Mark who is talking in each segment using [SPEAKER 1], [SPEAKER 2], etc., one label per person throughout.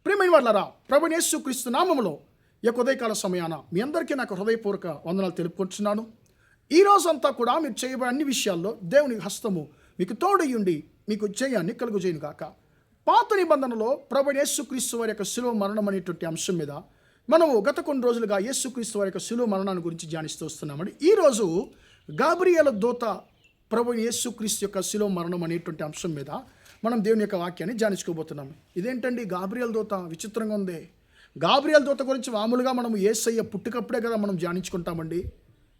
[SPEAKER 1] ప్రియమైన వాళ్ళారా, ప్రభువైన యేసుక్రీస్తు నామములో ఈ యొక్క ఉదయకాల సమయాన మీ అందరికీ నాకు హృదయపూర్వక వందనాలు తెలుపుకుంటున్నాను. ఈ రోజంతా కూడా మీరు చేయబడే అన్ని విషయాల్లో దేవుని హస్తము మీకు తోడయ్యుండి మీకు జయాన్ని కలుగుజేయను గాక. పాత నిబంధనలో ప్రభువైన యేసుక్రీస్తు వారి యొక్క శిలువ మరణం అనేటువంటి అంశం మీద మనము గత కొన్ని రోజులుగా యేసుక్రీస్తు వారి యొక్క శిలువ మరణాన్ని గురించి ధ్యానిస్తూ వస్తున్నామండి. ఈరోజు గాబ్రియేలు దూత ప్రభువైన యేసుక్రీస్తు యొక్క శిలువ మరణం అనేటువంటి అంశం మీద మనం దేవుని యొక్క వాక్యాన్ని ధ్యానించుకోబోతున్నాం. ఇదేంటండి గాబ్రియేలు దూత, విచిత్రంగా ఉంది. గాబ్రియేలు దూత గురించి మామూలుగా మనము యేసయ్య పుట్టుకప్పుడే కదా మనం ధ్యానించుకుంటామండి.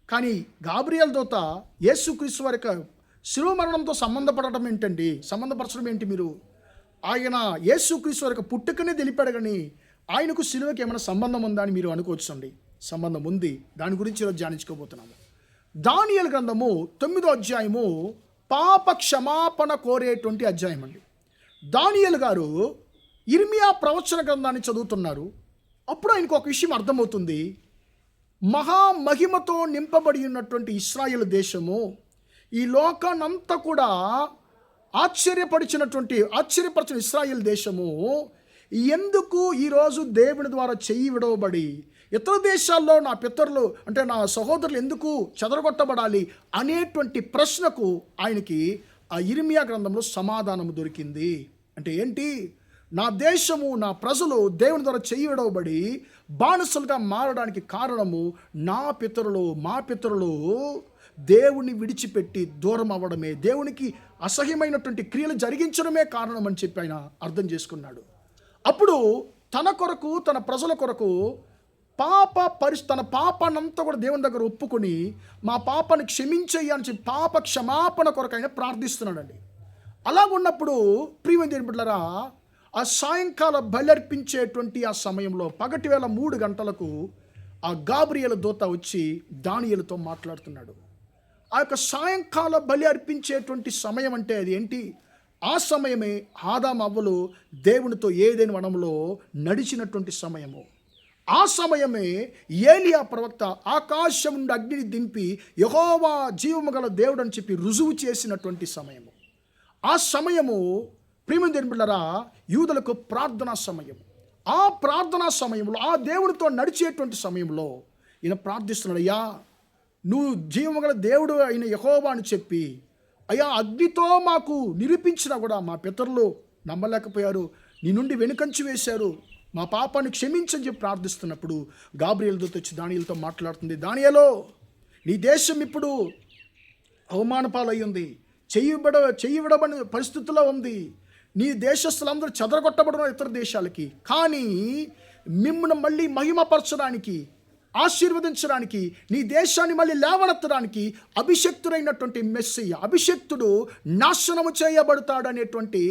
[SPEAKER 1] కానీ గాబ్రియేలు దూత యేసుక్రీస్తు వారి యొక్క శిలువ మరణంతో సంబంధపడటం ఏంటండి? సంబంధపరచడం ఏంటి? మీరు ఆయన యేసుక్రీస్తు వారి యొక్క పుట్టుకనే తెలిపాడు, కానీ ఆయనకు శిలువకి ఏమైనా సంబంధం ఉందా అని మీరు అనుకోవచ్చండి. సంబంధం ఉంది. దాని గురించి ఈరోజు ధ్యానించుకోబోతున్నాము. దానియేలు గ్రంథము 9వ అధ్యాయము పాప క్షమాపణ కోరేటువంటి అధ్యాయం అండి. దానియేలు గారు ఇర్మియా ప్రవచన గ్రంథాన్ని చదువుతున్నారు. అప్పుడు ఆయనకు ఒక విషయం అర్థమవుతుంది. మహామహిమతో నింపబడి ఉన్నటువంటి ఇశ్రాయేలు దేశము, ఈ లోకాన్నంతా కూడా ఆశ్చర్యపరిచిన ఇశ్రాయేల్ దేశము ఎందుకు ఈరోజు దేవుని ద్వారా చెయ్యి విడవబడి ఇతర దేశాల్లో నా పితరులు అంటే నా సహోదరులు ఎందుకు చెదరగొట్టబడాలి అనేటువంటి ప్రశ్నకు ఆయనకి ఆ ఇర్మియా గ్రంథంలో సమాధానం దొరికింది. అంటే ఏంటి? నా దేశము, నా ప్రజలు దేవుని ద్వారా చెయ్యి విడవబడి బానిసలుగా మారడానికి కారణము మా పితరులు దేవుని విడిచిపెట్టి దూరం అవ్వడమే, దేవునికి అసహ్యమైనటువంటి క్రియలు జరిగించడమే కారణం అని చెప్పి ఆయన అర్థం చేసుకున్నాడు. అప్పుడు తన కొరకు, తన ప్రజల కొరకు తన పాపానంతా కూడా దేవుని దగ్గర ఒప్పుకొని మా పాపని క్షమించయ్యా అని చెప్పి పాప క్షమాపణ కొరకు ఆయన ప్రార్థిస్తున్నాడండి. అలాగున్నప్పుడు ప్రియమైన దేవుని బిడ్డలారా, ఆ సాయంకాల బలి ఆ సమయంలో పగటి వేళ 3 గంటలకు ఆ గాబ్రియేలు దూత వచ్చి దానియేలుతో మాట్లాడుతున్నాడు. ఆ యొక్క సాయంకాల బలి అర్పించేటువంటి సమయం అంటే అది ఏంటి? ఆ సమయమే ఆదాము అవ్వలు దేవునితో ఏదైనా వనంలో నడిచినటువంటి సమయము. ఆ సమయమే ఏలియా ప్రవక్త ఆకాశం నుండి అగ్నిని దింపి యెహోవా జీవము గల దేవుడు అని చెప్పి రుజువు చేసినటువంటి సమయము. ఆ సమయము ప్రియమైన దేవుని బిడ్డలారా, యూదులకు ప్రార్థనా సమయం. ఆ ప్రార్థనా సమయంలో, ఆ దేవునితో నడిచేటువంటి సమయంలో ఈయన ప్రార్థిస్తున్నాడు, అయ్యా నువ్వు జీవము గల దేవుడు అయిన యెహోవా అని చెప్పి, అయ్యా అగ్నితో మాకు నిరూపించినా కూడా మా పితరులు నమ్మలేకపోయారు, నీ నుండి వెనుకంచి వేశారు, మా పాపాన్ని క్షమించని చెప్పి ప్రార్థిస్తున్నప్పుడు గాబ్రియేలు దూత వచ్చి దానియేలుతో మాట్లాడుతుంది. దానియేలో, నీ దేశం ఇప్పుడు అవమాన పాలయ్యింది, చెయ్యి విడబడిన పరిస్థితుల్లో ఉంది. నీ దేశస్తులందరూ చెదరగొట్టబడిన ఇతర దేశాలకి, కానీ మిమ్మల్ని మళ్ళీ మహిమపరచడానికి, ఆశీర్వదించడానికి, నీ దేశాన్ని మళ్ళీ లేవనెత్తడానికి అభిషక్తుడైనటువంటి మెస్సయ్య, అభిషక్తుడు నాశనము చేయబడతాడు అనేటువంటి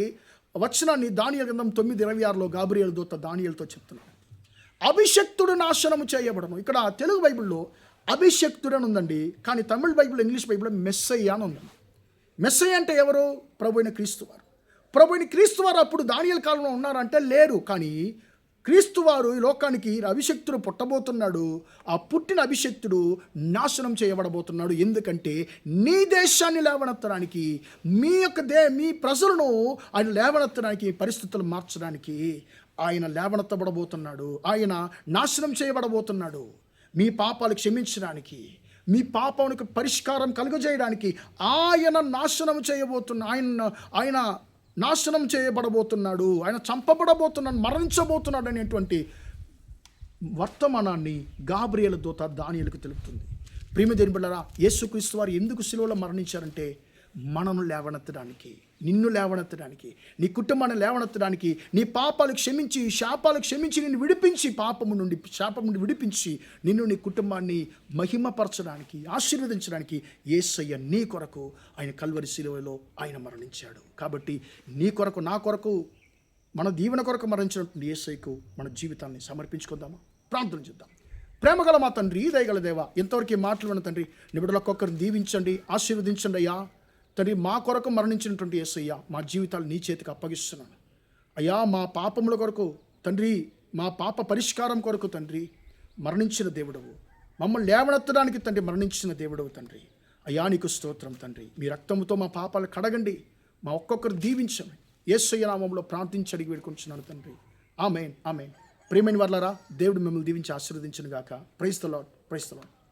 [SPEAKER 1] వచనాన్ని దానియేలు గ్రంథం 9:26లో గాబ్రియేలు దూత దానియేలుతో చెప్తున్నాడు. అభిషక్తుడు నాశనము చేయబడను. ఇక్కడ తెలుగు బైబిల్లో అభిషక్తుడు అని ఉందండి, కానీ తమిళ బైబిల్, ఇంగ్లీష్ బైబిల్లో మెస్సయ్య అని ఉందండి. మెస్సయ్య అంటే ఎవరు? ప్రభువైన క్రీస్తువారు. ప్రభువైన క్రీస్తువారు అప్పుడు దానియేలు కాలంలో ఉన్నారంటే లేరు, కానీ క్రీస్తువారు ఈ లోకానికి అభిషక్తుడు పుట్టబోతున్నాడు. ఆ పుట్టిన అభిషక్తుడు నాశనం చేయబడబోతున్నాడు. ఎందుకంటే నీ దేశాన్ని లేవనెత్తడానికి, మీ ప్రజలను ఆయన లేవనెత్తడానికి, పరిస్థితులు మార్చడానికి ఆయన లేవనెత్తబడబోతున్నాడు. ఆయన నాశనం చేయబడబోతున్నాడు. మీ పాపాలు క్షమించడానికి, మీ పాపానికి పరిష్కారం కలుగజేయడానికి ఆయన నాశనం ఆయన నాశనం చేయబడబోతున్నాడు, ఆయన చంపబడబోతున్నాడు, మరణించబోతున్నాడు అనేటువంటి వర్తమానాన్ని గాబ్రియేలు దూత దానియేలుకు తెలుపుతుంది. ప్రియమైన దేవుని బిడ్డలారా, యేసుక్రీస్తు వారు ఎందుకు శిలువలో మరణించారంటే మనను లేవనెత్తడానికి, నిన్ను లేవనెత్తడానికి, నీ కుటుంబాన్ని లేవనెత్తడానికి, నీ పాపాలు క్షమించి, శాపాలు క్షమించి, నిన్ను విడిపించి, శాపం నుండి విడిపించి నిన్ను, నీ కుటుంబాన్ని మహిమపరచడానికి, ఆశీర్వదించడానికి యేసయ్య నీ కొరకు ఆయన కల్వరి శిలువలో ఆయన మరణించాడు. కాబట్టి నీ కొరకు, నా కొరకు, మన దీవెన కొరకు మరణించినటువంటి యేసయ్యకు మన జీవితాన్ని సమర్పించుకుందామా? ప్రార్థన చేద్దాం. ప్రేమగల మా తండ్రి, దయగల దేవ, ఎంతవరకు మాటలు విన్న తండ్రి, నిబిడలకొక్కరిని దీవించండి, ఆశీర్వదించండి అయ్యా. తండ్రి, మా కొరకు మరణించినటువంటి యేసయ్య మా జీవితాలు నీ చేతికి అప్పగిస్తున్నాను అయ్యా. మా పాపముల కొరకు తండ్రి, మా పాప పరిష్కారం కొరకు తండ్రి మరణించిన దేవుడవు, మమ్మల్ని లేవనెత్తడానికి తండ్రి మరణించిన దేవుడవు తండ్రి. అయ్యా నీకు స్తోత్రం తండ్రి. మీ రక్తముతో మా పాపాలు కడగండి, మా ఒక్కొక్కరు దీవించండి. యేసయ్య నామములో ప్రార్థించి అడిగి వేడుకుంటున్నాను తండ్రి. ఆమేన్. ఆమేన్. ప్రియమైన వర్లారా, దేవుడు మిమ్మల్ని దీవించి ఆశీర్వదించును గాక. Praise the lord. Praise the lord.